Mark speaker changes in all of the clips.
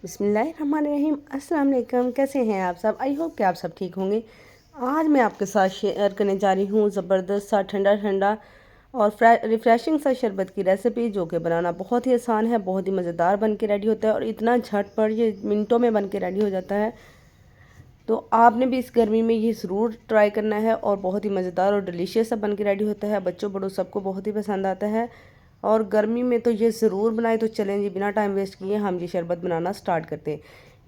Speaker 1: बिस्मिल्लाहिर्रहमानिर्रहीम। अस्सलाम वालेकुम। कैसे हैं आप सब? आई होप कि आप सब ठीक होंगे। आज मैं आपके साथ शेयर करने जा रही हूँ ज़बरदस्त सा ठंडा ठंडा और रिफ़्रेशिंग सा शरबत की रेसिपी, जो कि बनाना बहुत ही आसान है, बहुत ही मज़ेदार बन के रेडी होता है और इतना झटपट ये मिनटों में बन के रेडी हो जाता है। तो आपने भी इस गर्मी में ये ज़रूर ट्राई करना है और बहुत ही मज़ेदार और डिलीशियस सा बन के रेडी होता है। बच्चों बड़ों सबको बहुत ही पसंद आता है और गर्मी में तो ये ज़रूर बनाए। तो चलें जी, बिना टाइम वेस्ट किए हम ये शरबत बनाना स्टार्ट करते हैं।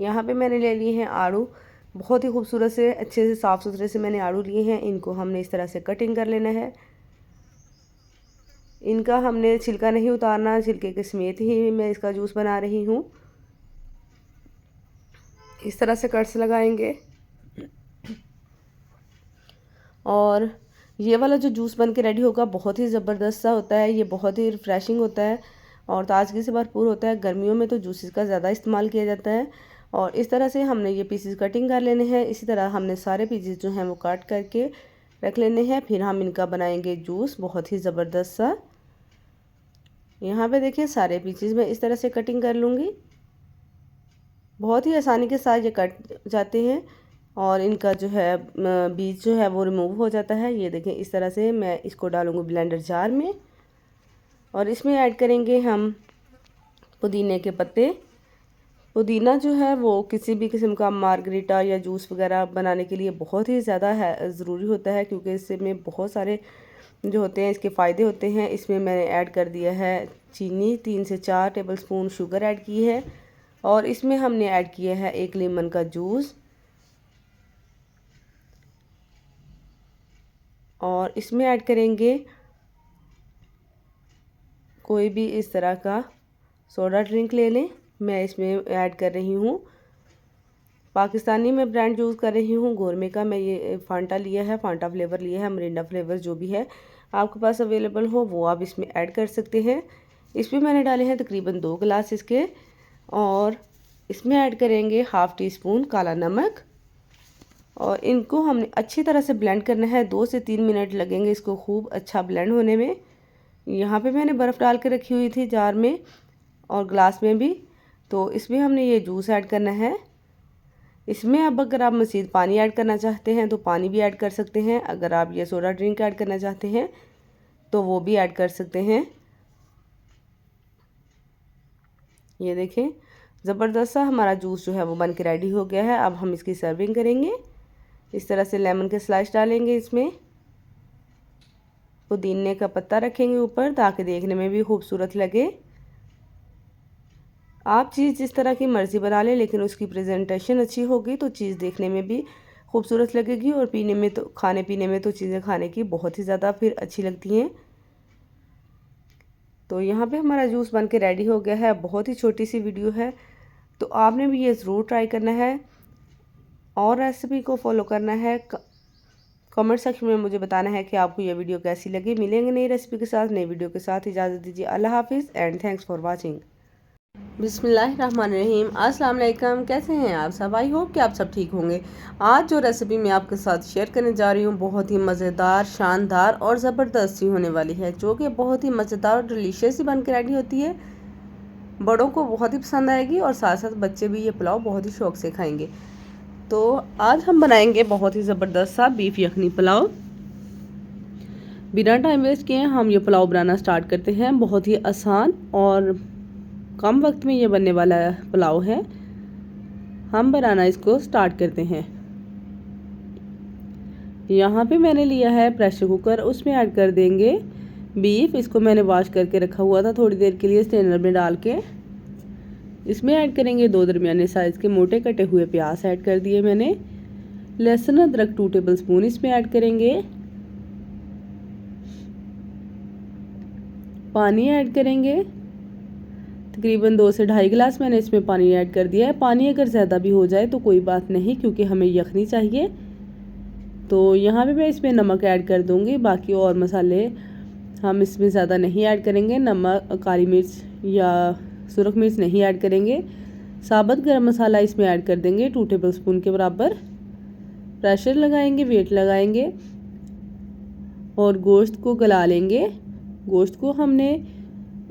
Speaker 1: यहाँ पे मैंने ले लिए हैं आड़ू। बहुत ही खूबसूरत से अच्छे से साफ़ सुथरे से मैंने आड़ू लिए हैं। इनको हमने इस तरह से कटिंग कर लेना है। इनका हमने छिलका नहीं उतारना, छिलके के समेत ही मैं इसका जूस बना रही हूँ। इस तरह से कट्स लगाएंगे और ये वाला जो जूस बन के रेडी होगा बहुत ही ज़बरदस्त सा होता है। ये बहुत ही रिफ़्रेशिंग होता है और ताजगी से भरपूर होता है। गर्मियों में तो जूसेस का ज़्यादा इस्तेमाल किया जाता है। और इस तरह से हमने ये पीसेस कटिंग कर लेने हैं। इसी तरह हमने सारे पीसेस जो हैं वो काट करके रख लेने हैं। फिर हम इनका बनाएंगे जूस बहुत ही ज़बरदस्त सा। यहाँ पे देखिए सारे पीसेस मैं इस तरह से कटिंग कर लूँगी। बहुत ही आसानी के साथ ये कट जाते हैं और इनका जो है बीज जो है वो रिमूव हो जाता है। ये देखें, इस तरह से मैं इसको डालूँगी ब्लेंडर जार में और इसमें ऐड करेंगे हम पुदीने के पत्ते। पुदीना जो है वो किसी भी किस्म का मार्गरीटा या जूस वगैरह बनाने के लिए बहुत ही ज़्यादा ज़रूरी होता है, क्योंकि इसमें बहुत सारे जो होते हैं इसके फ़ायदे होते हैं। इसमें मैंने ऐड कर दिया है चीनी, 3 से 4 टेबलस्पून शुगर ऐड की है और इसमें हमने ऐड किया है 1 लेमन का जूस और इसमें ऐड करेंगे कोई भी इस तरह का सोडा ड्रिंक ले लें। मैं इसमें ऐड कर रही हूँ पाकिस्तानी मैं ब्रांड यूज़ कर रही हूँ गोरमे का। मैं ये फांटा लिया है, फांटा फ्लेवर लिया है, मरिंडा फ्लेवर जो भी है आपके पास अवेलेबल हो वो आप इसमें ऐड कर सकते हैं। इसमें मैंने डाले हैं तकरीबन 2 गिलास इसके और इसमें ऐड करेंगे हाफ़ टी स्पून काला नमक और इनको हमने अच्छी तरह से ब्लेंड करना है। 2 से 3 मिनट लगेंगे इसको खूब अच्छा ब्लेंड होने में। यहाँ पे मैंने बर्फ़ डाल के रखी हुई थी जार में और ग्लास में भी। तो इसमें हमने ये जूस ऐड करना है। इसमें अब अगर आप मज़ीद पानी ऐड करना चाहते हैं तो पानी भी ऐड कर सकते हैं। अगर आप ये सोडा ड्रिंक ऐड करना चाहते हैं तो वो भी ऐड कर सकते हैं। ये देखें, ज़बरदस्त सा हमारा जूस जो है वो बन के रेडी हो गया है। अब हम इसकी सर्विंग करेंगे। इस तरह से लेमन के स्लाइस डालेंगे, इसमें पुदीने का पत्ता रखेंगे ऊपर ताकि देखने में भी खूबसूरत लगे। आप चीज़ जिस तरह की मर्ज़ी बना लें, लेकिन उसकी प्रेजेंटेशन अच्छी होगी तो चीज़ देखने में भी खूबसूरत लगेगी और पीने में तो खाने पीने में तो चीज़ें खाने की बहुत ही ज़्यादा फिर अच्छी लगती हैं। तो यहाँ पे हमारा जूस बन के रेडी हो गया है। बहुत ही छोटी सी वीडियो है तो आपने भी ये ज़रूर ट्राई करना है और रेसिपी को फॉलो करना है। कमेंट सेक्शन में मुझे बताना है कि आपको ये वीडियो कैसी लगी। मिलेंगे नई रेसिपी के साथ, नई वीडियो के साथ। इजाज़त दीजिए। अल्लाह हाफिज़ एंड थैंक्स फॉर वॉचिंग। बिस्मिल्लाहिर्रहमानिर्रहीम। अस्सलाम वालेकुम। कैसे हैं आप सब? आई होप कि आप सब ठीक होंगे। आज जो रेसिपी मैं आपके साथ शेयर करने जा रही हूँ बहुत ही मज़ेदार, शानदार और ज़बरदस्त सी होने वाली है, जो कि बहुत ही मज़ेदार और डिलीशियस सी बन के रेडी होती है। बड़ों को बहुत ही पसंद आएगी और साथ साथ बच्चे भी ये पुलाव बहुत ही शौक़ से खाएंगे। तो आज हम बनाएंगे बहुत ही ज़बरदस्त सा बीफ यखनी पुलाव। बिना टाइम वेस्ट किए हम ये पुलाव बनाना स्टार्ट करते हैं। बहुत ही आसान और कम वक्त में ये बनने वाला पुलाव है। हम बनाना इसको स्टार्ट करते हैं। यहाँ पे मैंने लिया है प्रेशर कुकर, उसमें ऐड कर देंगे बीफ। इसको मैंने वॉश करके रखा हुआ था थोड़ी देर के लिए स्ट्रेनर में डाल के। इसमें ऐड करेंगे 2 दरमियाने साइज़ के मोटे कटे हुए प्याज ऐड कर दिए मैंने। लहसुन अदरक 2 टेबलस्पून इसमें ऐड करेंगे। पानी ऐड करेंगे, तकरीबन 2 से 2.5 गिलास मैंने इसमें पानी ऐड कर दिया है। पानी अगर ज़्यादा भी हो जाए तो कोई बात नहीं, क्योंकि हमें यखनी चाहिए। तो यहाँ पे मैं इसमें नमक ऐड कर दूँगी। बाकी और मसाले हम इसमें ज़्यादा नहीं ऐड करेंगे। नमक, काली मिर्च या सुरख मिर्च नहीं ऐड करेंगे। साबुत गरम मसाला इसमें ऐड कर देंगे 2 टेबलस्पून के बराबर। प्रेशर लगाएंगे, वेट लगाएंगे और गोश्त को गला लेंगे। गोश्त को हमने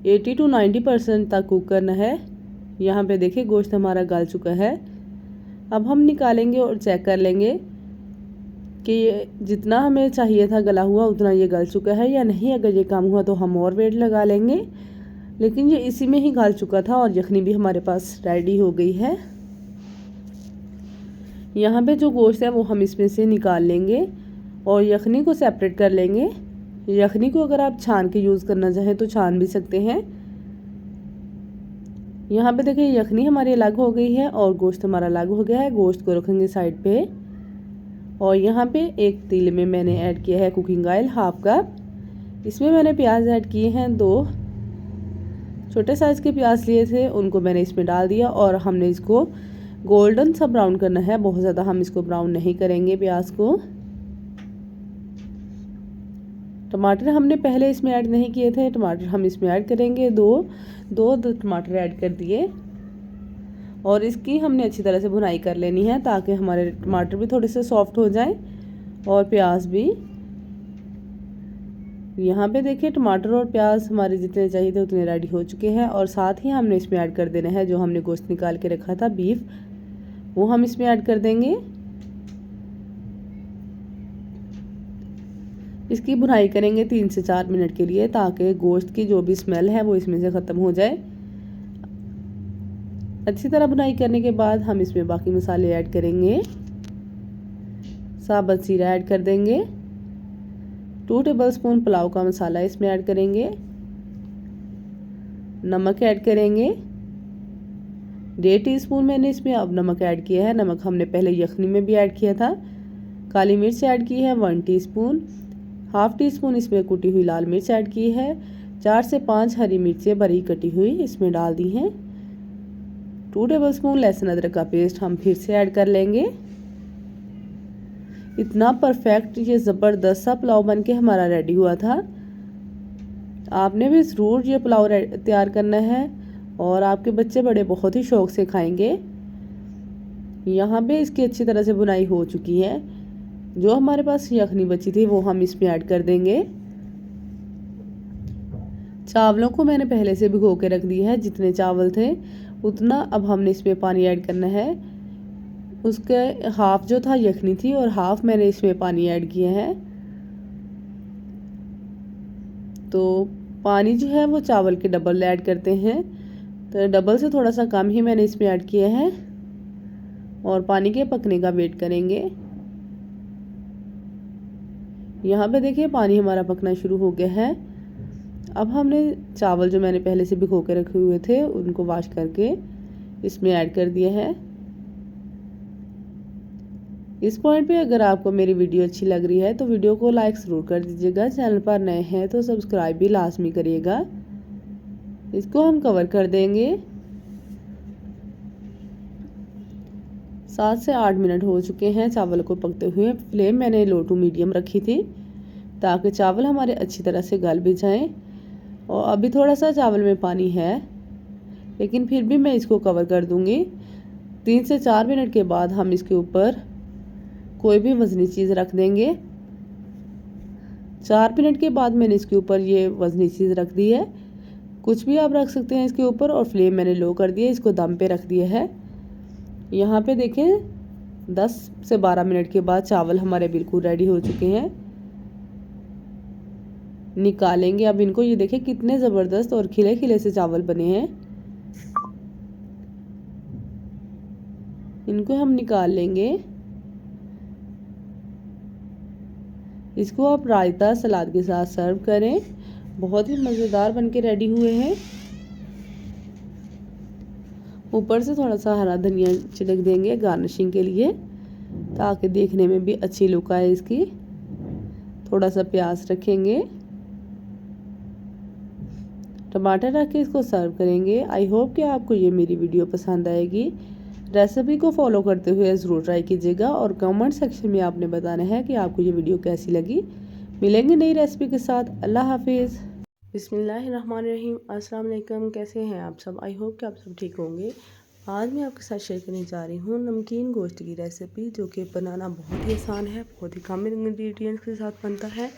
Speaker 1: 80 to 90% तक कुक करना है। यहाँ पे देखिए गोश्त हमारा गल चुका है। अब हम निकालेंगे और चेक कर लेंगे कि जितना हमें चाहिए था गला हुआ उतना ये गल चुका है या नहीं। अगर ये कम हुआ तो हम और वेट लगा लेंगे, लेकिन ये इसी में ही गल चुका था और यखनी भी हमारे पास रेडी हो गई है। यहाँ पे जो गोश्त है वो हम इसमें से निकाल लेंगे और यखनी को सेपरेट कर लेंगे। यखनी को अगर आप छान के यूज़ करना चाहें तो छान भी सकते हैं। यहाँ पे देखिए यखनी हमारी अलग हो गई है और गोश्त हमारा अलग हो गया है। गोश्त को रखेंगे साइड पे और यहाँ पे एक तिल में मैंने ऐड किया है कुकिंग ऑयल हाफ कप। इसमें मैंने प्याज ऐड किए हैं, 2 छोटे साइज़ के प्याज लिए थे, उनको मैंने इसमें डाल दिया और हमने इसको गोल्डन सा ब्राउन करना है। बहुत ज़्यादा हम इसको ब्राउन नहीं करेंगे प्याज को। टमाटर हमने पहले इसमें ऐड नहीं किए थे, टमाटर हम इसमें ऐड करेंगे। दो टमाटर ऐड कर दिए और इसकी हमने अच्छी तरह से भुनाई कर लेनी है ताकि हमारे टमाटर भी थोड़े से सॉफ्ट हो जाएं और प्याज भी। यहाँ पे देखिए टमाटर और प्याज हमारे जितने चाहिए थे उतने रेडी हो चुके हैं और साथ ही हमने इसमें ऐड कर देना है जो हमने गोश्त निकाल के रखा था बीफ, वो हम इसमें ऐड कर देंगे। इसकी भुनाई करेंगे 3 से 4 मिनट के लिए ताकि गोश्त की जो भी स्मेल है वो इसमें से ख़त्म हो जाए। अच्छी तरह भुनाई करने के बाद हम इसमें बाकी मसाले ऐड करेंगे। साबुत जीरा ऐड कर देंगे, 2 टेबलस्पून पुलाव का मसाला इसमें ऐड करेंगे, नमक ऐड करेंगे 1.5 टीस्पून मैंने इसमें अब नमक ऐड किया है। नमक हमने पहले यखनी में भी ऐड किया था। काली मिर्च ऐड की है 1 टीस्पून, हाफ टी स्पून इसमें कुटी हुई लाल मिर्च ऐड की है, 4 से 5 हरी मिर्चें बारीक कटी हुई इसमें डाल दी हैं। 2 टेबलस्पून लहसुन अदरक का पेस्ट हम फिर से ऐड कर लेंगे। इतना परफेक्ट ये ज़बरदस्त सा पुलाव बन के हमारा रेडी हुआ था। आपने भी ज़रूर ये पुलाव तैयार करना है और आपके बच्चे बड़े बहुत ही शौक से खाएंगे। यहाँ पे इसकी अच्छी तरह से बुनाई हो चुकी है। जो हमारे पास यखनी बची थी वो हम इसमें ऐड कर देंगे। चावलों को मैंने पहले से भिगो के रख दिया है, जितने चावल थे उतना अब हमने इसमें पानी ऐड करना है। उसके हाफ जो था यखनी थी और हाफ मैंने इसमें पानी ऐड किया है। तो पानी जो है वो चावल के डबल ऐड करते हैं, तो डबल से थोड़ा सा कम ही मैंने इसमें ऐड किया है और पानी के पकने का वेट करेंगे। यहाँ पे देखिए पानी हमारा पकना शुरू हो गया है। अब हमने चावल जो मैंने पहले से भिगो के रखे हुए थे उनको वॉश करके इसमें ऐड कर दिया है। इस पॉइंट पे अगर आपको मेरी वीडियो अच्छी लग रही है तो वीडियो को लाइक ज़रूर कर दीजिएगा। चैनल पर नए हैं तो सब्सक्राइब भी लाजमी करिएगा। इसको हम कवर कर देंगे। 7 से 8 मिनट हो चुके हैं चावल को पकते हुए। फ्लेम मैंने लो टू मीडियम रखी थी ताकि चावल हमारे अच्छी तरह से गल भी जाएं। और अभी थोड़ा सा चावल में पानी है, लेकिन फिर भी मैं इसको कवर कर दूंगी। 3 से 4 मिनट के बाद हम इसके ऊपर कोई भी वज़नी चीज़ रख देंगे। 4 मिनट के बाद मैंने इसके ऊपर ये वज़नी चीज़ रख दी है। कुछ भी आप रख सकते हैं इसके ऊपर और फ्लेम मैंने लो कर दिया, इसको दम पे रख दिया है। यहाँ पे देखें 10 से 12 मिनट के बाद चावल हमारे बिल्कुल रेडी हो चुके हैं। निकालेंगे अब इनको। ये देखें कितने ज़बरदस्त और खिले खिले से चावल बने हैं। इनको हम निकाल लेंगे। इसको आप रायता सलाद के साथ सर्व करें। बहुत ही मज़ेदार बनके रेडी हुए हैं। ऊपर से थोड़ा सा हरा धनिया छिड़क देंगे गार्निशिंग के लिए ताकि देखने में भी अच्छी लुक आए इसकी। थोड़ा सा प्याज रखेंगे, टमाटर रख के इसको सर्व करेंगे। आई होप कि आपको ये मेरी वीडियो पसंद आएगी। रेसिपी को फॉलो करते हुए ज़रूर ट्राई कीजिएगा और कमेंट सेक्शन में आपने बताना है कि आपको ये वीडियो कैसी लगी। मिलेंगे नई रेसिपी के साथ। अल्लाह हाफिज़। बिस्मिल्लाहिर्रहमानिर्रहीम। अस्सलाम वालेकुम। कैसे हैं आप सब? आई होप कि आप सब ठीक होंगे। आज मैं आपके साथ शेयर करने जा रही हूँ नमकीन गोश्त की रेसिपी, जो कि बनाना बहुत ही आसान है, बहुत ही कम इंग्रेडिएंट्स के साथ बनता है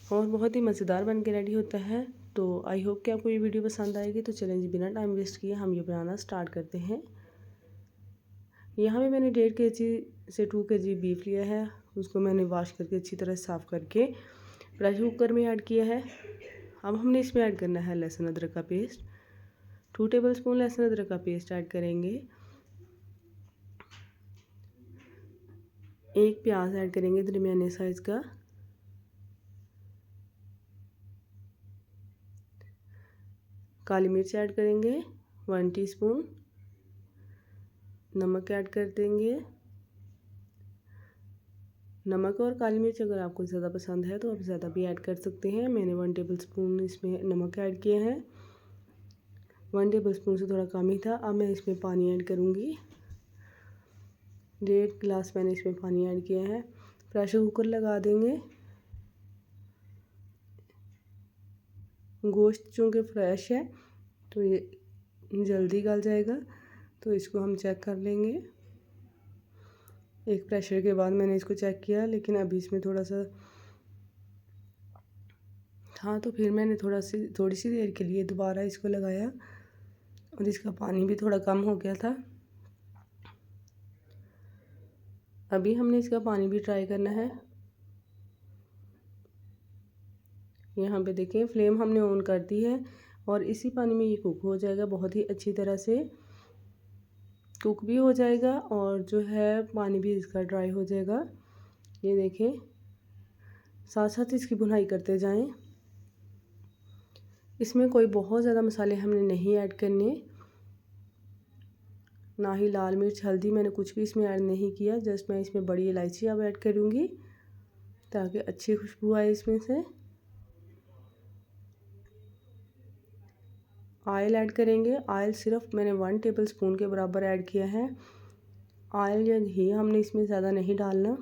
Speaker 1: और बहुत ही मज़ेदार बन के रेडी होता है। तो आई होप कि आपको ये वीडियो पसंद आएगी। तो चलें जी, बिना टाइम वेस्ट किए हम ये बनाना स्टार्ट करते हैं। यहाँ पे मैंने 1.5 kg से 2 kg बीफ लिया है। उसको मैंने वॉश करके अच्छी तरह साफ़ करके प्रेशर कुकर में ऐड किया है। अब हमने इसमें ऐड करना है लहसुन अदरक का पेस्ट। 2 टेबलस्पून लहसुन अदरक का पेस्ट ऐड करेंगे। 1 प्याज ऐड करेंगे दरमियाने साइज़ का। काली मिर्च ऐड करेंगे 1 टीस्पून। नमक ऐड कर देंगे। नमक और काली मिर्च अगर आपको ज़्यादा पसंद है तो आप ज़्यादा भी ऐड कर सकते हैं। मैंने 1 टेबलस्पून इसमें नमक ऐड किया है। 1 टेबलस्पून से थोड़ा कम ही था। अब मैं इसमें पानी ऐड करूँगी। 1.5 गिलास मैंने इसमें पानी ऐड किया है। प्रेशर कुकर लगा देंगे। गोश्त चूँकि फ्रेश है तो ये जल्दी गल जाएगा, तो इसको हम चेक कर लेंगे। एक प्रेशर के बाद मैंने इसको चेक किया, लेकिन अभी इसमें थोड़ा सा था, तो फिर मैंने थोड़ी सी देर के लिए दोबारा इसको लगाया और इसका पानी भी थोड़ा कम हो गया था। अभी हमने इसका पानी भी ट्राई करना है। यहाँ पे देखें, फ्लेम हमने ऑन कर दी है और इसी पानी में ये कुक हो जाएगा। बहुत ही अच्छी तरह से कुक भी हो जाएगा और जो है पानी भी इसका ड्राई हो जाएगा। ये देखें, साथ साथ इसकी भुनाई करते जाएं। इसमें कोई बहुत ज़्यादा मसाले हमने नहीं ऐड करने, ना ही लाल मिर्च हल्दी मैंने कुछ भी इसमें ऐड नहीं किया। जस्ट मैं इसमें बड़ी इलायची अब ऐड करूँगी ताकि अच्छी खुशबू आए इसमें से। ऑयल ऐड करेंगे। ऑयल सिर्फ मैंने 1 टेबलस्पून के बराबर ऐड किया है। ऑयल या घी हमने इसमें ज़्यादा नहीं डालना।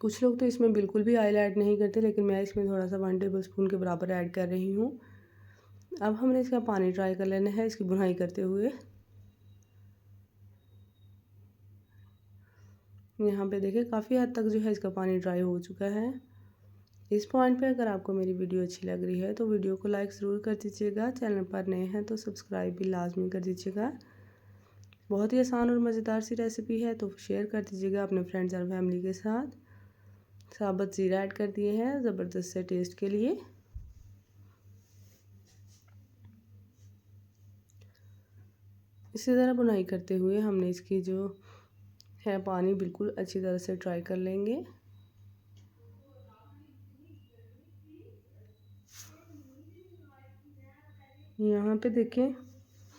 Speaker 1: कुछ लोग तो इसमें बिल्कुल भी ऑयल ऐड नहीं करते, लेकिन मैं इसमें थोड़ा सा 1 टेबलस्पून के बराबर ऐड कर रही हूँ। अब हमने इसका पानी ट्राई कर लेना है इसकी भुनाई करते हुए। यहाँ पे देखिए काफ़ी हद तक जो है इसका पानी ड्राई हो चुका है। इस पॉइंट पे अगर आपको मेरी वीडियो अच्छी लग रही है तो वीडियो को लाइक ज़रूर कर दीजिएगा। चैनल पर नए हैं तो सब्सक्राइब भी लाजमी कर दीजिएगा। बहुत ही आसान और मज़ेदार सी रेसिपी है, तो शेयर कर दीजिएगा अपने फ्रेंड्स और फैमिली के साथ। साबुत ज़ीरा ऐड कर दिए हैं ज़बरदस्त से टेस्ट के लिए। इसी तरह बुनाई करते हुए हमने इसकी जो है पानी बिल्कुल अच्छी तरह से ट्राई कर लेंगे। यहाँ पे देखें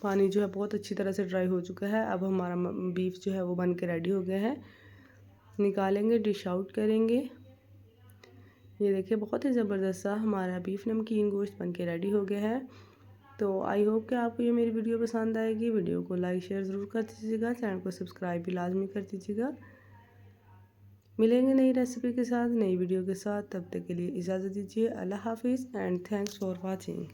Speaker 1: पानी जो है बहुत अच्छी तरह से ड्राई हो चुका है। अब हमारा बीफ जो है वो बन के रेडी हो गया है। निकालेंगे, डिश आउट करेंगे। ये देखिए बहुत ही ज़बरदस्त सा हमारा बीफ नमकीन गोश्त बन के रेडी हो गया है। तो आई होप कि आपको ये मेरी वीडियो पसंद आएगी। वीडियो को लाइक शेयर ज़रूर कर दीजिएगा। चैनल को सब्सक्राइब भी लाजमी कर दीजिएगा। मिलेंगे नई रेसिपी के साथ, नई वीडियो के साथ। तब तक के लिए इजाज़त दीजिए। अल्लाह हाफिज़ एंड थैंक्स फॉर वॉचिंग।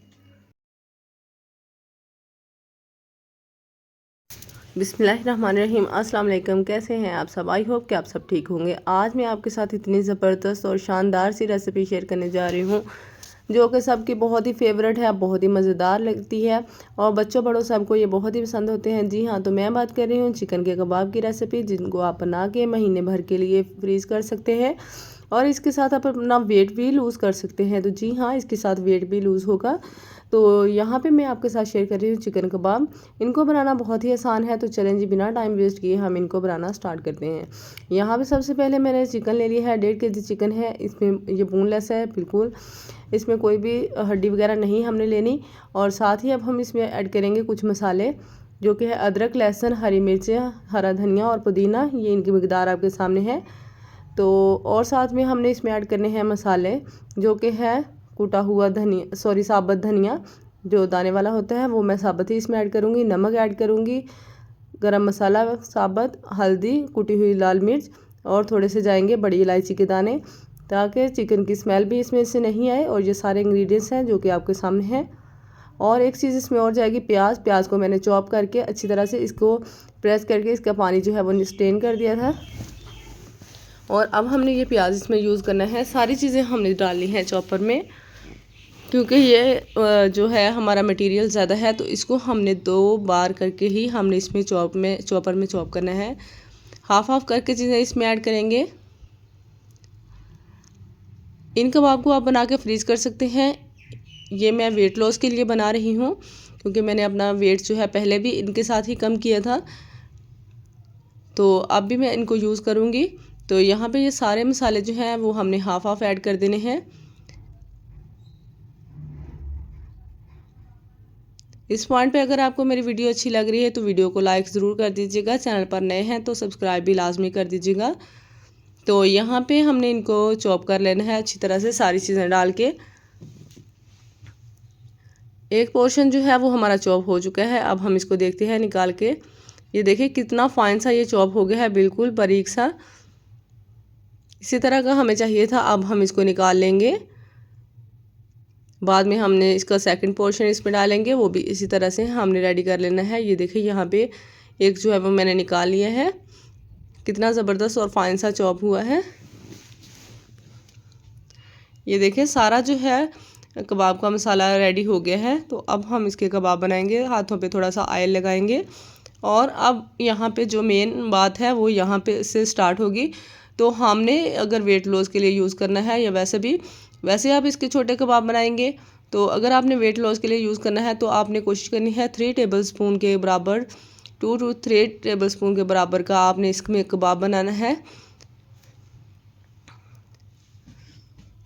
Speaker 1: बिस्मिल्लाहिर्रहमानिर्रहीम। अस्सलाम वालेकुम। कैसे हैं आप सब? आई होप कि आप सब ठीक होंगे। आज मैं आपके साथ इतनी ज़बरदस्त और शानदार सी रेसिपी शेयर करने जा रही हूँ जो कि सबकी बहुत ही फेवरेट है, बहुत ही मज़ेदार लगती है और बच्चों बड़ों सबको ये बहुत ही पसंद होते हैं। जी हाँ, तो मैं बात कर रही हूँ चिकन के कबाब की रेसिपी, जिनको आप बना के महीने भर के लिए फ्रीज़ कर सकते हैं और इसके साथ आप अपना वेट भी लूज़ कर सकते हैं। तो जी हाँ, इसके साथ वेट भी लूज़ होगा। तो यहाँ पे मैं आपके साथ शेयर कर रही हूँ चिकन कबाब। इनको बनाना बहुत ही आसान है, तो चलें जी, बिना टाइम वेस्ट किए हम इनको बनाना स्टार्ट करते हैं। यहाँ पे सबसे पहले मैंने चिकन ले लिया है। 1.5 kg चिकन है। इसमें ये बोनलेस है बिल्कुल, इसमें कोई भी हड्डी वगैरह नहीं हमने लेनी। और साथ ही अब हम इसमें ऐड करेंगे कुछ मसाले, जो कि है अदरक, लहसुन, हरी मिर्चें, हरा धनिया और पुदीना। ये इनकी मकदार आपके सामने है। तो और साथ में हमने इसमें ऐड करने हैं मसाले, जो कि है कूटा हुआ धनिया, साबुत धनिया जो दाने वाला होता है, वो मैं साबुत ही इसमें ऐड करूँगी। नमक ऐड करूँगी, गरम मसाला साबुत, हल्दी, कुटी हुई लाल मिर्च और थोड़े से जाएंगे बड़ी इलायची के दाने, ताकि चिकन की स्मेल भी इसमें से नहीं आए। और ये सारे इंग्रेडिएंट्स हैं जो कि आपके सामने हैं। और एक चीज़ इसमें और जाएगी, प्याज को मैंने चॉप करके अच्छी तरह से इसको प्रेस करके इसका पानी जो है वो स्ट्रेन कर दिया था। और अब हमने ये प्याज इसमें यूज़ करना है। सारी चीज़ें हमने डालनी है चॉपर में। क्योंकि ये जो है हमारा मटेरियल ज़्यादा है, तो इसको हमने 2 बार करके ही हमने इसमें चॉपर में चॉप करना है। हाफ हाफ करके चीज़ें इसमें ऐड करेंगे। इन कबाब को आप बना के फ्रीज़ कर सकते हैं। ये मैं वेट लॉस के लिए बना रही हूँ, क्योंकि मैंने अपना वेट जो है पहले भी इनके साथ ही कम किया था, तो अब भी मैं इनको यूज़ करूँगी। तो यहाँ पे ये सारे मसाले जो हैं वो हमने हाफ हाफ ऐड कर देने हैं। इस पॉइंट पे अगर आपको मेरी वीडियो अच्छी लग रही है तो वीडियो को लाइक ज़रूर कर दीजिएगा। चैनल पर नए हैं तो सब्सक्राइब भी लाजमी कर दीजिएगा। तो यहाँ पे हमने इनको चॉप कर लेना है अच्छी तरह से, सारी चीज़ें डाल के। एक पोर्शन जो है वो हमारा चॉप हो चुका है। अब हम इसको देखते हैं निकाल के। ये देखिए कितना फाइन सा ये चॉप हो गया है, बिल्कुल बारीक सा। इसी तरह का हमें चाहिए था। अब हम इसको निकाल लेंगे। बाद में हमने इसका सेकंड पोर्शन इसमें डालेंगे, वो भी इसी तरह से हमने रेडी कर लेना है। ये देखिए यहाँ पे एक जो है वो मैंने निकाल लिया है। कितना ज़बरदस्त और फाइन सा चॉप हुआ है। ये देखिए सारा जो है कबाब का मसाला रेडी हो गया है। तो अब हम इसके कबाब बनाएंगे। हाथों पे थोड़ा सा ऑयल लगाएंगे। और अब यहाँ पे जो मेन बात है वो यहाँ पे से स्टार्ट होगी। तो हमने अगर वेट लॉस के लिए यूज़ करना है या वैसे आप इसके छोटे कबाब बनाएंगे, तो अगर आपने वेट लॉस के लिए यूज़ करना है तो आपने कोशिश करनी है 3 टेबलस्पून के बराबर 2 to 3 टेबलस्पून के बराबर का आपने इसमें कबाब बनाना है,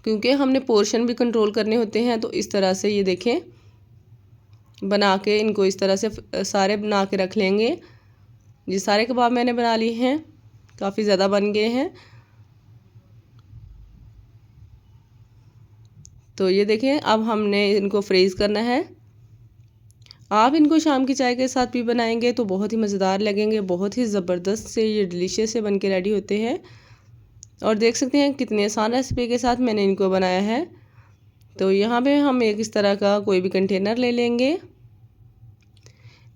Speaker 1: क्योंकि हमने पोर्शन भी कंट्रोल करने होते हैं। तो इस तरह से ये देखें बना के इनको इस तरह से सारे बना के रख लेंगे। ये सारे कबाब मैंने बना लिए हैं, काफ़ी ज़्यादा बन गए हैं। तो ये देखें अब हमने इनको फ्रीज़ करना है। आप इनको शाम की चाय के साथ भी बनाएंगे तो बहुत ही मज़ेदार लगेंगे। बहुत ही ज़बरदस्त से ये डिलीशियस से बन के रेडी होते हैं। और देख सकते हैं कितनी आसान रेसिपी के साथ मैंने इनको बनाया है। तो यहाँ पे हम एक इस तरह का कोई भी कंटेनर ले लेंगे।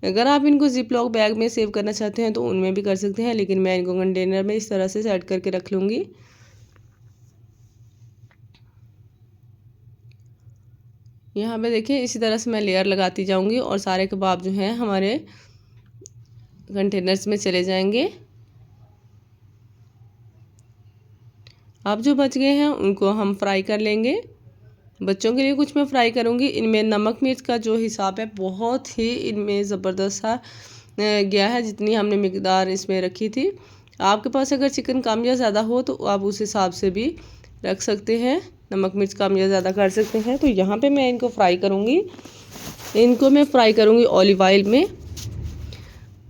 Speaker 1: अगर आप इनको जिप लॉक बैग में सेव करना चाहते हैं तो उनमें भी कर सकते हैं, लेकिन मैं इनको कंटेनर में इस तरह से सेट करके रख लूँगी। यहाँ पे देखिए इसी तरह से मैं लेयर लगाती जाऊँगी और सारे कबाब जो हैं हमारे कंटेनर्स में चले जाएंगे। अब जो बच गए हैं उनको हम फ्राई कर लेंगे। बच्चों के लिए कुछ मैं फ्राई करूँगी। इनमें नमक मिर्च का जो हिसाब है बहुत ही इनमें ज़बरदस्त सा गया है, जितनी हमने मिकदार इसमें रखी थी। आपके पास अगर चिकन कम या ज़्यादा हो तो आप उस हिसाब से भी रख सकते हैं, नमक मिर्च कम या ज़्यादा कर सकते हैं। तो यहाँ पे मैं इनको फ्राई करूँगी। इनको मैं फ्राई करूँगी ऑलिव ऑयल में।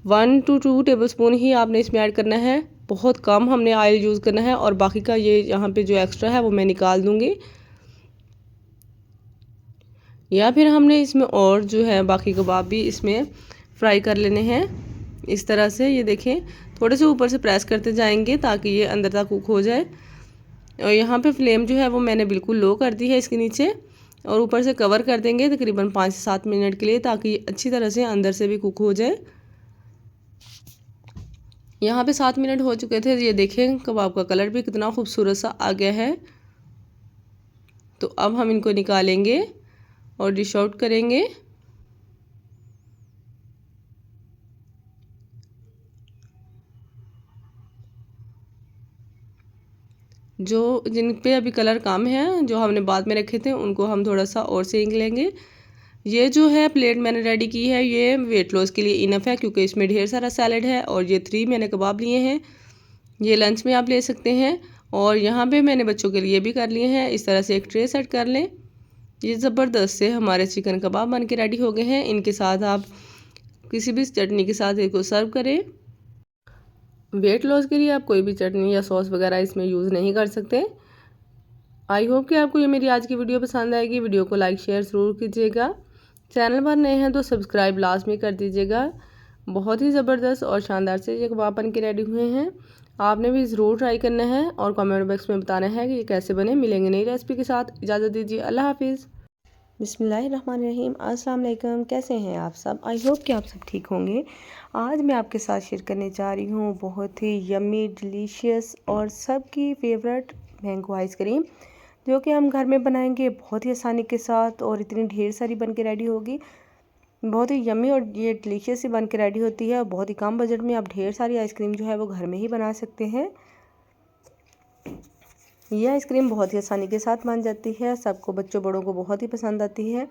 Speaker 1: 1 to 2 टेबलस्पून ही आपने इसमें ऐड करना है, बहुत कम हमने ऑयल यूज़ करना है। और बाकी का ये यहाँ पे जो एक्स्ट्रा है वो मैं निकाल दूँगी, या फिर हमने इसमें और जो है बाकी कबाब भी इसमें फ्राई कर लेने हैं इस तरह से। ये देखें थोड़े से ऊपर से प्रेस करते जाएंगे ताकि ये अंदर तक कुक हो जाए। और यहाँ पे फ्लेम जो है वो मैंने बिल्कुल लो कर दी है इसके नीचे, और ऊपर से कवर कर देंगे तकरीबन 5 से 7 मिनट के लिए, ताकि ये अच्छी तरह से अंदर से भी कुक हो जाए। यहाँ पे 7 मिनट हो चुके थे। ये देखें कबाब का कलर भी कितना खूबसूरत सा आ गया है। तो अब हम इनको निकालेंगे और डिश आउट करेंगे। जो जिन पे अभी कलर कम है, जो हमने बाद में रखे थे, उनको हम थोड़ा सा और सेंक लेंगे। ये जो है प्लेट मैंने रेडी की है, ये वेट लॉस के लिए इनफ है, क्योंकि इसमें ढेर सारा सैलड है। और ये 3 मैंने कबाब लिए हैं, ये लंच में आप ले सकते हैं। और यहाँ पे मैंने बच्चों के लिए भी कर लिए हैं। इस तरह से एक ट्रे सेट कर लें। ये ज़बरदस्त से हमारे चिकन कबाब बन के रेडी हो गए हैं। इनके साथ आप किसी भी चटनी के साथ इनको सर्व करें। वेट लॉस के लिए आप कोई भी चटनी या सॉस वगैरह इसमें यूज़ नहीं कर सकते। आई होप कि आपको ये मेरी आज की वीडियो पसंद आएगी। वीडियो को लाइक शेयर ज़रूर कीजिएगा। चैनल पर नए हैं तो सब्सक्राइब लाजमी कर दीजिएगा। बहुत ही ज़बरदस्त और शानदार से ये कबाब बन के रेडी हुए हैं। आपने भी ज़रूर ट्राई करना है और कमेंट बॉक्स में बताना है कि ये कैसे बने। मिलेंगे नई रेसिपी के साथ। इजाज़त दीजिए, अल्लाह हाफिज़। बिस्मिल्लाहिर्रहमानिर्रहीम। अस्सलाम वालेकुम। कैसे हैं आप सब? आई होप कि आप सब ठीक होंगे। आज मैं आपके साथ शेयर करने जा रही हूँ बहुत ही यम्मी डिलीशियस और सबकी फेवरेट मैंगो आइसक्रीम। जो कि हम घर में बनाएंगे बहुत ही आसानी के साथ, और इतनी ढेर सारी बन के रेडी होगी। बहुत ही यम्मी और ये डिलीशियस सी बन के रेडी होती है, और बहुत ही कम बजट में आप ढेर सारी आइसक्रीम जो है वो घर में ही बना सकते हैं। ये आइसक्रीम बहुत ही आसानी के साथ बन जाती है, सबको बच्चों बड़ों को बहुत ही पसंद आती है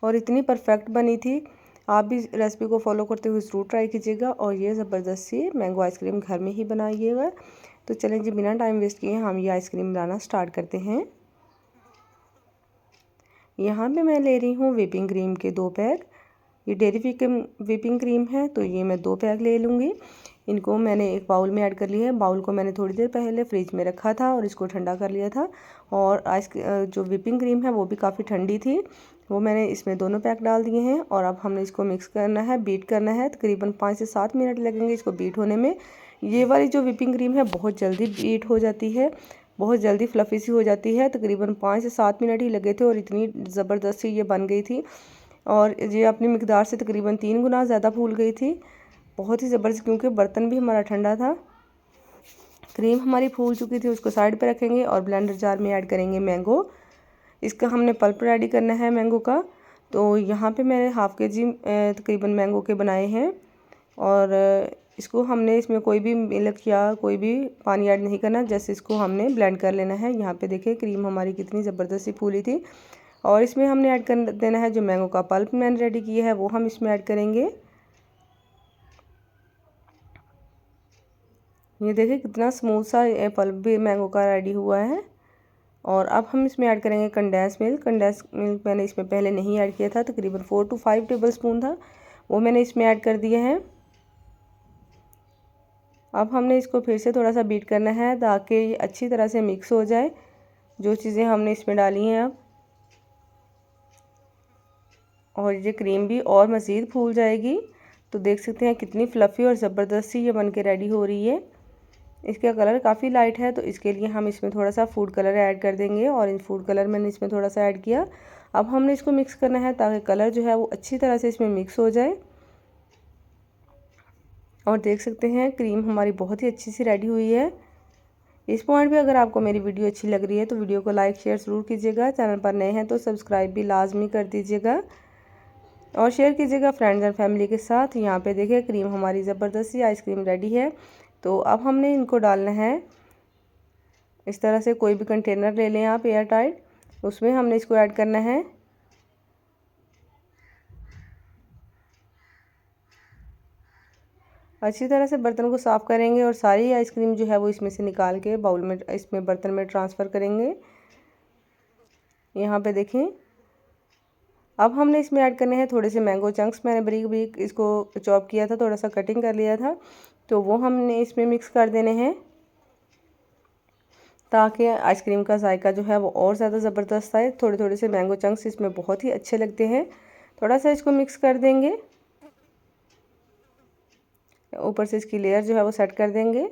Speaker 1: और इतनी परफेक्ट बनी थी। आप भी रेसिपी को फॉलो करते हुए ज़रूर ट्राई कीजिएगा और ये ज़बरदस्त सी मैंगो आइसक्रीम घर में ही बनाइएगा। तो चलें जी, बिना टाइम वेस्ट किए हम ये आइसक्रीम बनाना स्टार्ट करते हैं। यहाँ पे मैं ले रही हूँ व्हिपिंग क्रीम के 2 पैक। ये डेयरी व्हिपिंग क्रीम है, तो ये मैं 2 पैक ले लूँगी। इनको मैंने एक बाउल में ऐड कर लिया है। बाउल को मैंने थोड़ी देर पहले फ्रिज में रखा था और इसको ठंडा कर लिया था, और जो व्हिपिंग क्रीम है वो भी काफ़ी ठंडी थी, वो मैंने इसमें दोनों पैक डाल दिए हैं। और अब हमने इसको मिक्स करना है, बीट करना है। तकरीबन 5 से 7 मिनट लगेंगे इसको बीट होने में। ये वाली जो व्हिपिंग क्रीम है बहुत जल्दी बीट हो जाती है, बहुत जल्दी फ्लफ़ी सी हो जाती है। तकरीबन 5 से 7 मिनट ही लगे थे और इतनी ज़बरदस्त सी ये बन गई थी, और ये अपनी मिकदार से तकरीबन 3 गुना ज़्यादा फूल गई थी। बहुत ही ज़बरदस्त, क्योंकि बर्तन भी हमारा ठंडा था। क्रीम हमारी फूल चुकी थी, उसको साइड पे रखेंगे और ब्लेंडर जार में ऐड करेंगे मैंगो। इसका हमने पल्प रेडी करना है मैंगो का। तो यहाँ पे मैंने हाफ़ केजी तकरीबन मैंगो के बनाए हैं, और इसको हमने इसमें कोई भी मिल्क या कोई भी पानी ऐड नहीं करना, जैसे इसको हमने ब्लेंड कर लेना है। यहाँ पे देखिए क्रीम हमारी कितनी ज़बरदस्त सी फूली थी, और इसमें हमने ऐड कर देना है जो मैंगो का पल्प मैंने रेडी किया है वो हम इसमें ऐड करेंगे। ये देखिए कितना स्मूथ सा पल्प भी मैंगो का रेडी हुआ है। और अब हम इसमें ऐड करेंगे कंडेंस मिल्क। कंडेंस मिल्क मैंने इसमें पहले नहीं ऐड किया था, तकरीबन 4 से 5 टेबल स्पून था, वो मैंने इसमें ऐड कर दिए हैं। अब हमने इसको फिर से थोड़ा सा बीट करना है ताकि ये अच्छी तरह से मिक्स हो जाए जो चीज़ें हमने इसमें डाली हैं अब। और ये क्रीम भी और मज़ीद फूल जाएगी। तो देख सकते हैं कितनी फ्लफ़ी और ज़बरदस्त सी ये बन के रेडी हो रही है। इसका कलर काफ़ी लाइट है, तो इसके लिए हम इसमें थोड़ा सा फूड कलर ऐड कर देंगे, और फूड कलर मैंने इसमें थोड़ा सा ऐड किया। अब हमने इसको मिक्स करना है ताकि कलर जो है वो अच्छी तरह से इसमें मिक्स हो जाए। और देख सकते हैं क्रीम हमारी बहुत ही अच्छी सी रेडी हुई है। इस पॉइंट पे अगर आपको मेरी वीडियो अच्छी लग रही है तो वीडियो को लाइक शेयर ज़रूर कीजिएगा। चैनल पर नए हैं तो सब्सक्राइब भी लाजमी कर दीजिएगा और शेयर कीजिएगा फ्रेंड्स एंड फैमिली के साथ। यहाँ पे देखिए क्रीम हमारी ज़बरदस्त सी आइसक्रीम रेडी है। तो अब हमने इनको डालना है इस तरह से, कोई भी कंटेनर ले लें आप एयर टाइट, उसमें हमने इसको ऐड करना है। अच्छी तरह से बर्तन को साफ़ करेंगे और सारी आइसक्रीम जो है वो इसमें से निकाल के बाउल में, इसमें बर्तन में ट्रांसफ़र करेंगे। यहाँ पे देखें अब हमने इसमें ऐड करने हैं थोड़े से मैंगो चंक्स। मैंने बारीक बारीक इसको चॉप किया था, थोड़ा सा कटिंग कर लिया था, तो वो हमने इसमें मिक्स कर देने हैं ताकि आइसक्रीम का जायका जो है वो और ज़्यादा ज़बरदस्त आए। थोड़े थोड़े से मैंगो चंक्स इसमें बहुत ही अच्छे लगते हैं। थोड़ा सा इसको मिक्स कर देंगे, ऊपर से इसकी लेयर जो है वो सेट कर देंगे।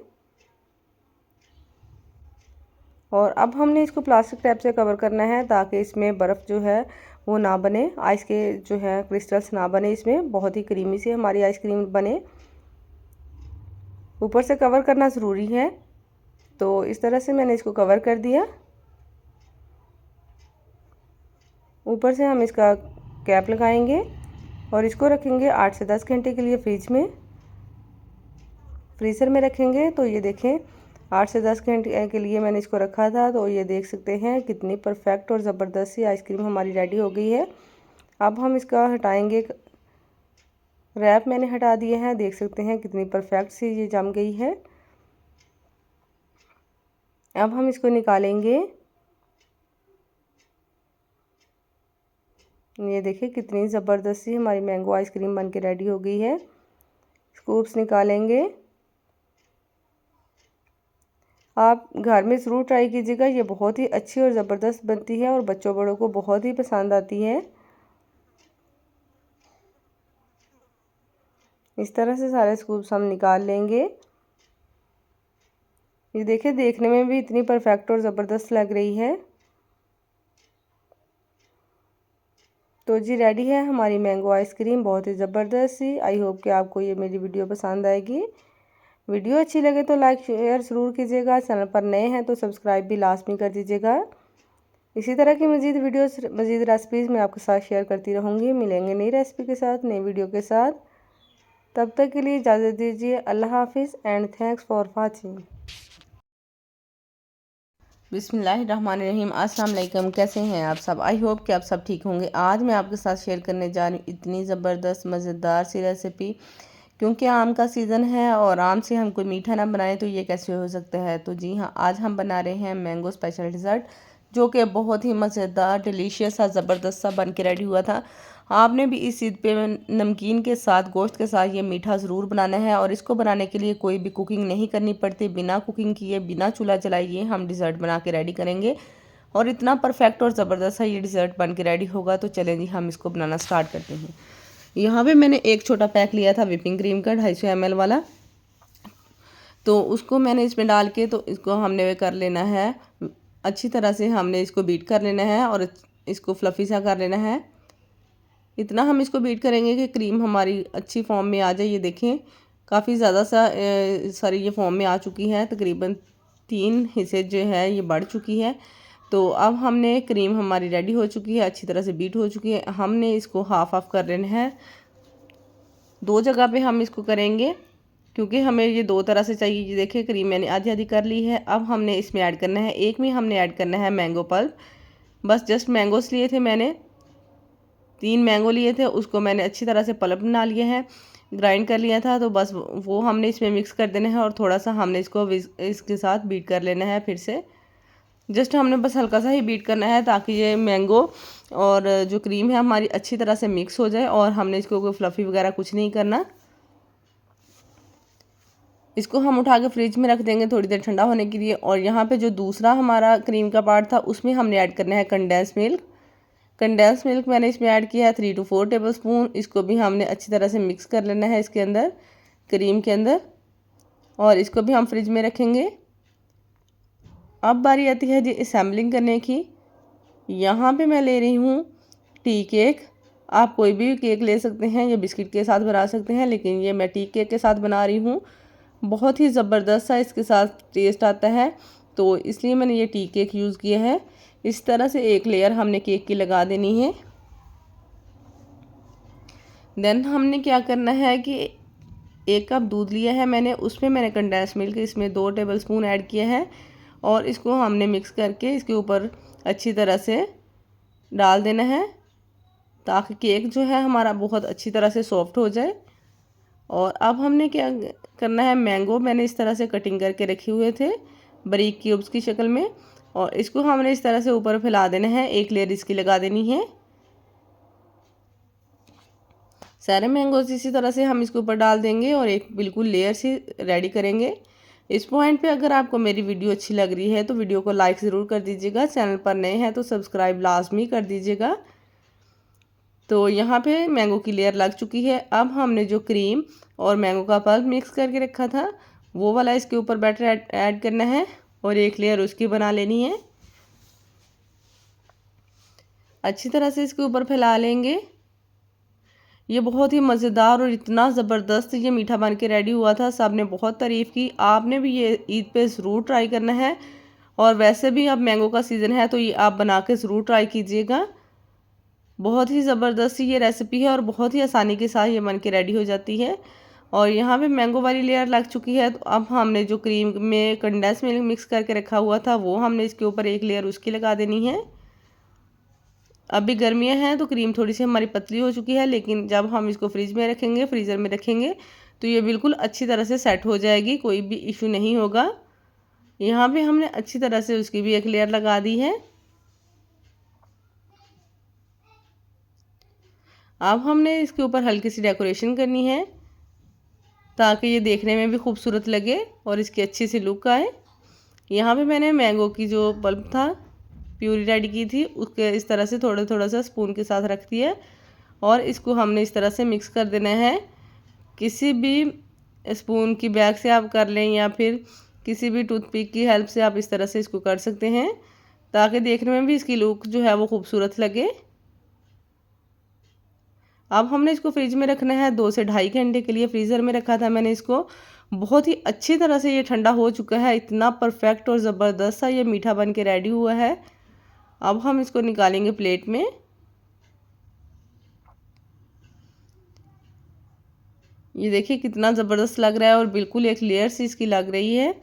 Speaker 1: और अब हमने इसको प्लास्टिक टैप से कवर करना है ताकि इसमें बर्फ़ जो है वो ना बने, आइस के जो है क्रिस्टल्स ना बने, इसमें बहुत ही क्रीमी सी हमारी आइसक्रीम बने। ऊपर से कवर करना ज़रूरी है, तो इस तरह से मैंने इसको कवर कर दिया। ऊपर से हम इसका कैप लगाएंगे और इसको रखेंगे 8 से 10 घंटे के लिए फ्रीज़र में रखेंगे। तो ये देखें 8 से 10 घंटे के लिए मैंने इसको रखा था, तो ये देख सकते हैं कितनी परफेक्ट और ज़बरदस्त सी आइसक्रीम हमारी रेडी हो गई है। अब हम इसका हटाएंगे, रैप मैंने हटा दिए हैं, देख सकते हैं कितनी परफेक्ट सी ये जम गई है। अब हम इसको निकालेंगे। ये देखिए कितनी ज़बरदस्त सी हमारी मैंगो आइसक्रीम बन के रेडी हो गई है। स्कूप्स निकालेंगे। आप घर में ज़रूर ट्राई कीजिएगा, ये बहुत ही अच्छी और ज़बरदस्त बनती है और बच्चों बड़ों को बहुत ही पसंद आती है। इस तरह से सारे स्कूप्स हम निकाल लेंगे। ये देखिए देखने में भी इतनी परफेक्ट और ज़बरदस्त लग रही है। तो जी रेडी है हमारी मैंगो आइसक्रीम, बहुत ही ज़बरदस्त सी। आई होप कि आपको ये मेरी वीडियो पसंद आएगी। वीडियो अच्छी लगे तो लाइक शेयर ज़रूर कीजिएगा। चैनल पर नए हैं तो सब्सक्राइब भी लाजमी कर दीजिएगा। इसी तरह की मज़ीद वीडियोस, मज़ीद रेसिपीज़ मैं आपके साथ शेयर करती रहूँगी। मिलेंगे नई रेसिपी के साथ, नई वीडियो के साथ। तब तक के लिए इजाज़त दीजिए। अल्लाह हाफिज़ एंड थैंक्स फॉर वाचिंग। बिस्मिल्लाहिर्रहमानिर्रहीम। अस्सलाम वालेकुम। कैसे हैं आप सब? आई होप कि आप सब ठीक होंगे। आज मैं आपके साथ शेयर करने जा रही हूँ इतनी ज़बरदस्त मज़ेदार सी रेसिपी, क्योंकि आम का सीज़न है और आम से हम कोई मीठा ना बनाएं तो ये कैसे हो सकता है। तो जी हाँ, आज हम बना रहे हैं मैंगो स्पेशल डिज़र्ट, जो कि बहुत ही मज़ेदार, डिलीशियस सा, ज़बरदस्त सा बन के रेडी हुआ था। आपने भी इस ईद पे नमकीन के साथ, गोश्त के साथ ये मीठा ज़रूर बनाना है। और इसको बनाने के लिए कोई भी कुकिंग नहीं करनी पड़ती। बिना कुकिंग किए, बिना चूल्हा जलाइए हम डिज़र्ट बना के रेडी करेंगे और इतना परफेक्ट और ज़बरदस्त सा ये डिज़र्ट बन के रेडी होगा। तो चलें जी, हम इसको बनाना स्टार्ट करते हैं। यहाँ पे मैंने एक छोटा पैक लिया था व्हिपिंग क्रीम का, 250 ml वाला। तो उसको मैंने इसमें डाल के, तो इसको हमने कर लेना है अच्छी तरह से, हमने इसको बीट कर लेना है और इसको फ्लफ़ी सा कर लेना है। इतना हम इसको बीट करेंगे कि क्रीम हमारी अच्छी फॉर्म में आ जाए। ये देखें, काफ़ी ज़्यादा सारी ये फॉर्म में आ चुकी है। तकरीबन 3 हिस्से जो है ये बढ़ चुकी है। तो अब हमने, क्रीम हमारी रेडी हो चुकी है, अच्छी तरह से बीट हो चुकी है। हमने इसको हाफ हाफ कर लेना है। 2 जगह पे हम इसको करेंगे, क्योंकि हमें ये 2 तरह से चाहिए। ये देखिए, क्रीम मैंने आधी आधी कर ली है। अब हमने इसमें ऐड करना है, एक में हमने ऐड करना है मैंगो पल्प। बस जस्ट मैंगोस लिए थे मैंने, 3 मैंगो लिए थे, उसको मैंने अच्छी तरह से पल्प बना लिया है, ग्राइंड कर लिया था। तो बस वो हमने इसमें मिक्स कर देना है और थोड़ा सा हमने इसको इसके साथ बीट कर लेना है। फिर से जस्ट हमने बस हल्का सा ही बीट करना है, ताकि ये मैंगो और जो क्रीम है हमारी अच्छी तरह से मिक्स हो जाए। और हमने इसको कोई फ्लफ़ी वगैरह कुछ नहीं करना। इसको हम उठा के फ्रिज में रख देंगे थोड़ी देर ठंडा होने के लिए। और यहाँ पे जो दूसरा हमारा क्रीम का पार्ट था, उसमें हमने ऐड करना है कंडेंस मिल्क। कंडेंस मिल्क मैंने इसमें ऐड किया है 3 to 4 टेबलस्पून। इसको भी हमने अच्छी तरह से मिक्स कर लेना है इसके अंदर, क्रीम के अंदर, और इसको भी हम फ्रिज में रखेंगे। अब बारी आती है जी असेंबलिंग करने की। यहाँ पे मैं ले रही हूँ टी केक। आप कोई भी केक ले सकते हैं, ये बिस्किट के साथ बना सकते हैं, लेकिन ये मैं टी केक के साथ बना रही हूँ। बहुत ही ज़बरदस्त सा इसके साथ टेस्ट आता है, तो इसलिए मैंने ये टी केक यूज़ किया है। इस तरह से एक लेयर हमने केक की लगा देनी है। देन हमने क्या करना है कि 1 कप दूध लिया है मैंने, उसमें मैंने कंडेंस मिल्क इसमें 2 टेबलस्पून ऐड किया है। और इसको हमने मिक्स करके इसके ऊपर अच्छी तरह से डाल देना है, ताकि केक जो है हमारा बहुत अच्छी तरह से सॉफ्ट हो जाए। और अब हमने क्या करना है, मैंगो मैंने इस तरह से कटिंग करके रखे हुए थे बारीक क्यूब्स की शक्ल में, और इसको हमने इस तरह से ऊपर फैला देना है। एक लेयर इसकी लगा देनी है। सारे मैंगोज इसी तरह से हम इसके ऊपर डाल देंगे और एक बिल्कुल लेयर सी रेडी करेंगे। इस पॉइंट पे अगर आपको मेरी वीडियो अच्छी लग रही है तो वीडियो को लाइक ज़रूर कर दीजिएगा। चैनल पर नए हैं तो सब्सक्राइब लाजमी कर दीजिएगा। तो यहाँ पे मैंगो की लेयर लग चुकी है। अब हमने जो क्रीम और मैंगो का पल्प मिक्स करके रखा था, वो वाला इसके ऊपर बैटर ऐड करना है और एक लेयर उसकी बना लेनी है। अच्छी तरह से इसके ऊपर फैला लेंगे। ये बहुत ही मज़ेदार और इतना ज़बरदस्त ये मीठा बन के रेडी हुआ था। सब ने बहुत तारीफ़ की। आपने भी ये ईद पे ज़रूर ट्राई करना है। और वैसे भी अब मैंगो का सीज़न है, तो ये आप बना के ज़रूर ट्राई कीजिएगा। बहुत ही ज़बरदस्त ये रेसिपी है और बहुत ही आसानी के साथ ये बन के रेडी हो जाती है। और यहाँ पे मैंगो वाली लेयर लग चुकी है। तो अब हमने जो क्रीम में कंडेंस मिल्क मिक्स करके रखा हुआ था, वो हमने इसके ऊपर एक लेयर उसकी लगा देनी है। अभी गर्मियाँ हैं तो क्रीम थोड़ी सी हमारी पतली हो चुकी है, लेकिन जब हम इसको फ्रिज में रखेंगे, फ्रीज़र में रखेंगे, तो ये बिल्कुल अच्छी तरह से सेट हो जाएगी, कोई भी इशू नहीं होगा। यहाँ पे हमने अच्छी तरह से उसकी भी एक लेयर लगा दी है। अब हमने इसके ऊपर हल्की सी डेकोरेशन करनी है, ताकि ये देखने में भी खूबसूरत लगे और इसकी अच्छी सी लुक आए। यहाँ पे मैंने मैंगो की जो पल्प था, प्यूरी रेडी की थी, उसके इस तरह से थोड़ा थोड़ा सा स्पून के साथ रख दिया और इसको हमने इस तरह से मिक्स कर देना है। किसी भी स्पून की बैग से आप कर लें या फिर किसी भी टूथपिक की हेल्प से आप इस तरह से इसको कर सकते हैं, ताकि देखने में भी इसकी लुक जो है वो खूबसूरत लगे। अब हमने इसको फ्रिज में रखना है 2 से ढाई घंटे के लिए। फ्रीज़र में रखा था मैंने इसको। बहुत ही अच्छी तरह से ये ठंडा हो चुका है। इतना परफेक्ट और ज़बरदस्त सा ये मीठा बन के रेडी हुआ है। अब हम इसको निकालेंगे प्लेट में। ये देखिए कितना ज़बरदस्त लग रहा है और बिल्कुल एक लेयर सी इसकी लग रही है।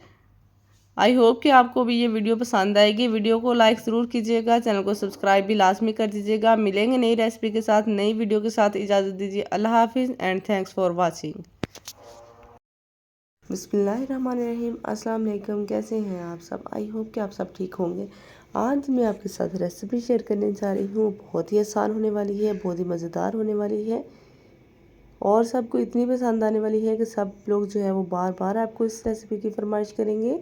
Speaker 1: आई होप कि आपको भी ये वीडियो पसंद आएगी। वीडियो को लाइक ज़रूर कीजिएगा, चैनल को सब्सक्राइब भी लाजमी कर दीजिएगा। मिलेंगे नई रेसिपी के साथ, नई वीडियो के साथ। इजाज़त दीजिए। अल्लाह हाफिज़ एंड थैंक्स फॉर वॉचिंग। बिस्मिल्लाहिर्रहमानिर्रहीम। अस्सलाम वालेकुम। कैसे हैं आप सब? आई होप कि आप सब ठीक होंगे। आज मैं आपके साथ रेसिपी शेयर करने जा रही हूँ। बहुत ही आसान होने वाली है, बहुत ही मज़ेदार होने वाली है और सबको इतनी पसंद आने वाली है कि सब लोग जो है वो बार बार आपको इस रेसिपी की फरमाइश करेंगे।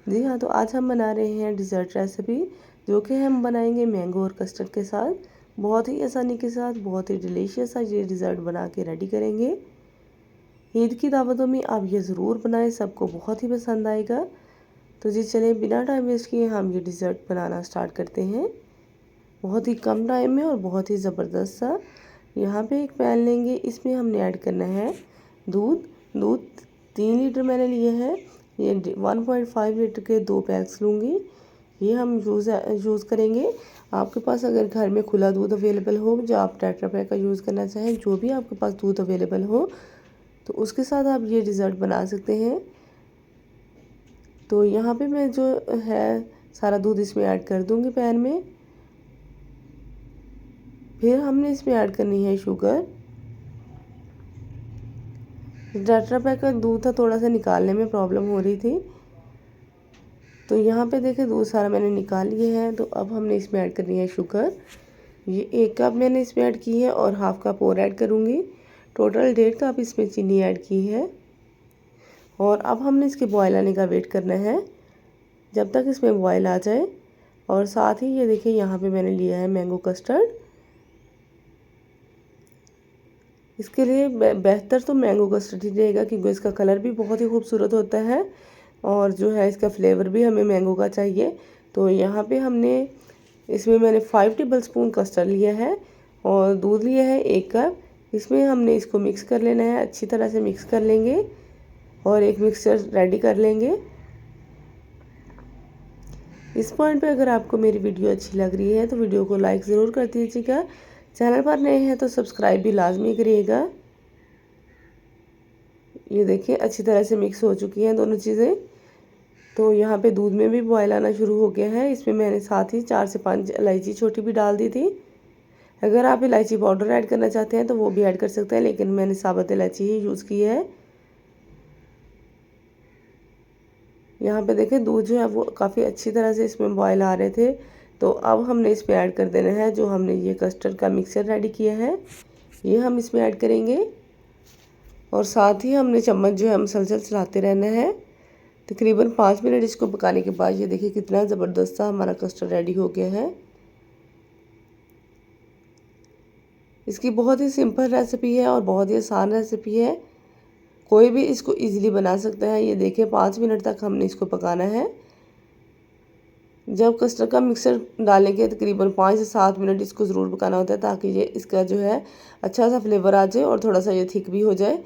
Speaker 1: जी हाँ, तो आज हम बना रहे हैं डिज़र्ट रेसिपी, जो कि हम बनाएंगे मैंगो और कस्टर्ड के साथ। बहुत ही आसानी के साथ बहुत ही डिलीशियस सा ये डिज़र्ट बना के रेडी करेंगे। ईद की दावतों में आप ये ज़रूर बनाएं, सबको बहुत ही पसंद आएगा। तो जी चलें, बिना टाइम वेस्ट किए हम ये डिज़र्ट बनाना स्टार्ट करते हैं। बहुत ही कम टाइम में और बहुत ही ज़बरदस्त सा। यहाँ पे एक पैन लेंगे, इसमें हमने ऐड करना है दूध। दूध 3 लीटर मैंने लिए हैं। ये 1.5 लीटर के 2 पैक्स लूँगी। ये हम यूज़ करेंगे। आपके पास अगर घर में खुला दूध अवेलेबल हो, जो आप टेट्रा पैक का यूज़ करना चाहें, जो भी आपके पास दूध अवेलेबल हो, तो उसके साथ आप ये डिज़र्ट बना सकते हैं। तो यहाँ पे मैं जो है सारा दूध इसमें ऐड कर दूँगी पैन में। फिर हमने इसमें ऐड करनी है शुगर। टेट्रा पैक का दूध था, थोड़ा सा निकालने में प्रॉब्लम हो रही थी। तो यहाँ पे देखें दूध सारा मैंने निकाल लिया है। तो अब हमने इसमें ऐड करनी है शुगर। ये 1 कप मैंने इसमें ऐड की है और हाफ़ कप और ऐड करूँगी। टोटल 1.5 कप इसमें चीनी ऐड की है। और अब हमने इसके बॉयल आने का वेट करना है, जब तक इसमें बॉयल आ जाए। और साथ ही ये देखिए यहाँ पे मैंने लिया है मैंगो कस्टर्ड। इसके लिए बेहतर तो मैंगो कस्टर्ड ही रहेगा, क्योंकि इसका कलर भी बहुत ही खूबसूरत होता है और जो है इसका फ्लेवर भी हमें मैंगो का चाहिए। तो यहाँ पे हमने इसमें मैंने 5 टेबल स्पून कस्टर्ड लिया है और दूध लिया है 1 कप। इसमें हमने इसको मिक्स कर लेना है, अच्छी तरह से मिक्स कर लेंगे और एक मिक्सचर रेडी कर लेंगे। इस पॉइंट पे अगर आपको मेरी वीडियो अच्छी लग रही है तो वीडियो को लाइक ज़रूर कर दीजिएगा। चैनल पर नए हैं तो सब्सक्राइब भी लाजमी करिएगा। ये देखिए अच्छी तरह से मिक्स हो चुकी हैं दोनों चीज़ें। तो यहाँ पे दूध में भी बॉयल आना शुरू हो गया है। इसमें मैंने साथ ही 4 से 5 इलायची छोटी भी डाल दी थी। अगर आप इलायची पाउडर ऐड करना चाहते हैं तो वो भी ऐड कर सकते हैं, लेकिन मैंने साबुत इलायची ही यूज़ की है। यहाँ पे देखें दूध जो है वो काफ़ी अच्छी तरह से इसमें बॉयल आ रहे थे। तो अब हमने इसमें ऐड कर देना है जो हमने ये कस्टर्ड का मिक्सचर रेडी किया है, ये हम इसमें ऐड करेंगे। और साथ ही हमने चम्मच जो है मुसलसल चलाते रहना है। तकरीबन 5 मिनट इसको पकाने के बाद ये देखिए कितना ज़बरदस्त सा हमारा कस्टर्ड रेडी हो गया है। इसकी बहुत ही सिंपल रेसिपी है और बहुत ही आसान रेसिपी है, कोई भी इसको इजीली बना सकता है। ये देखिए 5 मिनट तक हमने इसको पकाना है। जब कस्टर्ड का मिक्सर डालेंगे तकरीबन 5 से 7 मिनट इसको ज़रूर पकाना होता है, ताकि ये इसका जो है अच्छा सा फ्लेवर आ जाए और थोड़ा सा ये थिक भी हो जाए।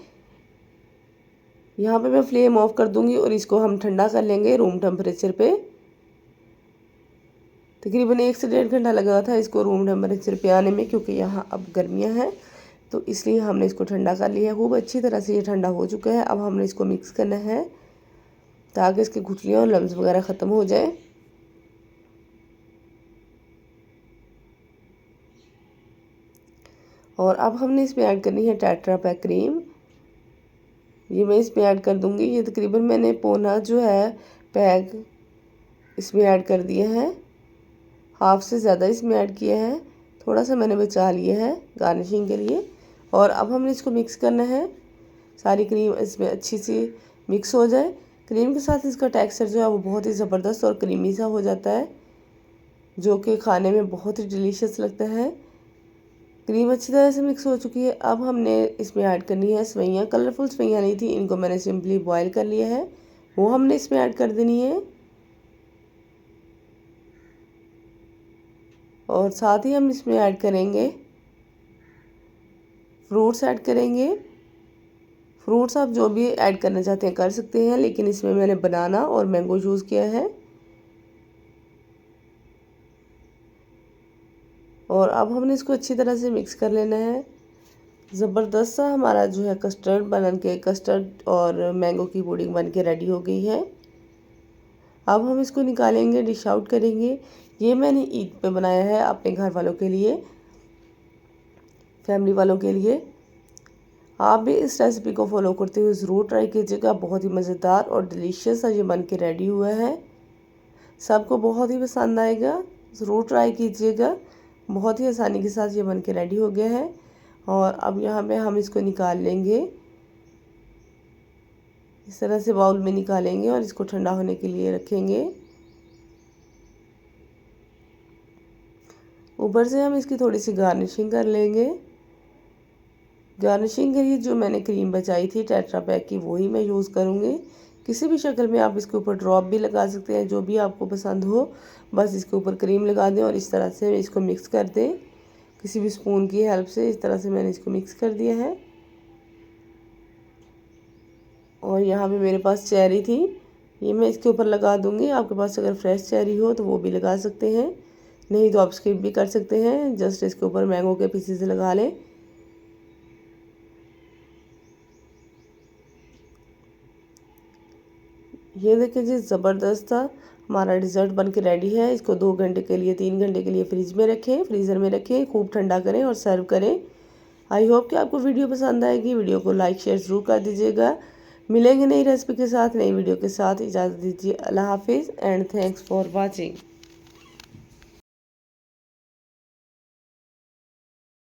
Speaker 1: यहाँ पे मैं फ्लेम ऑफ कर दूँगी और इसको हम ठंडा कर लेंगे रूम टेम्परेचर पे। तकरीबन 1 से 1.5 घंटा लगा था इसको रूम टेम्परेचर पे आने में, क्योंकि यहाँ अब गर्मियाँ हैं तो इसलिए हमने इसको ठंडा कर लिया है। खूब अच्छी तरह से ये ठंडा हो चुका है। अब हमने इसको मिक्स करना है ताकि इसकी गुठलियाँ और लम्स वगैरह ख़त्म हो जाए। और अब हमने इसमें ऐड करनी है टेट्रा पैक क्रीम। ये मैं इसमें ऐड कर दूँगी। ये तकरीबन मैंने पौना जो है पैक इसमें ऐड कर दिया है, हाफ से ज़्यादा इसमें ऐड किया है, थोड़ा सा मैंने बचा लिया है गार्निशिंग के लिए। और अब हमने इसको मिक्स करना है, सारी क्रीम इसमें अच्छी सी मिक्स हो जाए। क्रीम के साथ इसका टेक्सचर जो है वो बहुत ही ज़बरदस्त और क्रीमी सा हो जाता है, जो कि खाने में बहुत ही डिलीशियस लगता है। क्रीम अच्छी तरह से मिक्स हो चुकी है। अब हमने इसमें ऐड करनी है सेवइयाँ। कलरफुल सेवइयाँ नहीं थी, इनको मैंने सिंपली बॉयल कर लिया है, वो हमने इसमें ऐड कर देनी है। और साथ ही हम इसमें ऐड करेंगे फ्रूट्स ऐड करेंगे। फ्रूट्स आप जो भी ऐड करना चाहते हैं कर सकते हैं, लेकिन इसमें मैंने बनाना और मैंगो यूज़ किया है। और अब हमने इसको अच्छी तरह से मिक्स कर लेना है। ज़बरदस्त सा हमारा जो है कस्टर्ड और मैंगो की पुडिंग बन के रेडी हो गई है। अब हम इसको निकालेंगे, डिश आउट करेंगे। ये मैंने ईद पे बनाया है अपने घर वालों के लिए, फैमिली वालों के लिए। आप भी इस रेसिपी को फॉलो करते हुए ज़रूर ट्राई कीजिएगा। बहुत ही मज़ेदार और डिलीशियस सा ये बन के रेडी हुआ है। सबको बहुत ही पसंद आएगा, ज़रूर ट्राई कीजिएगा। बहुत ही आसानी के साथ ये बन के रेडी हो गया है। और अब यहाँ पे हम इसको निकाल लेंगे, इस तरह से बाउल में निकालेंगे और इसको ठंडा होने के लिए रखेंगे। ऊपर से हम इसकी थोड़ी सी गार्निशिंग कर लेंगे। गार्निशिंग के लिए जो मैंने क्रीम बचाई थी टेट्रा पैक की, वही मैं यूज़ करूँगी। किसी भी शक्ल में आप इसके ऊपर ड्रॉप भी लगा सकते हैं, जो भी आपको पसंद हो। बस इसके ऊपर क्रीम लगा दें और इस तरह से इसको मिक्स कर दें, किसी भी स्पून की हेल्प से। इस तरह से मैंने इसको मिक्स कर दिया है। और यहाँ पे मेरे पास चेरी थी, ये मैं इसके ऊपर लगा दूँगी। आपके पास अगर फ्रेश चेरी हो तो वो भी लगा सकते हैं, नहीं तो आप स्किप भी कर सकते हैं। जस्ट इसके ऊपर मैंगो के पीसेस लगा लें। ये देखिए जी, ज़बरदस्त था हमारा डिज़र्ट बन के रेडी है। इसको 2 घंटे के लिए 3 घंटे के लिए फ्रीज़र में रखें, खूब ठंडा करें और सर्व करें। आई होप कि आपको वीडियो पसंद आएगी। वीडियो को लाइक शेयर ज़रूर कर दीजिएगा। मिलेंगे नई रेसिपी के साथ, नई वीडियो के साथ। इजाज़त दीजिए। अल्लाह हाफिज़ एंड थैंक्स फॉर वॉचिंग।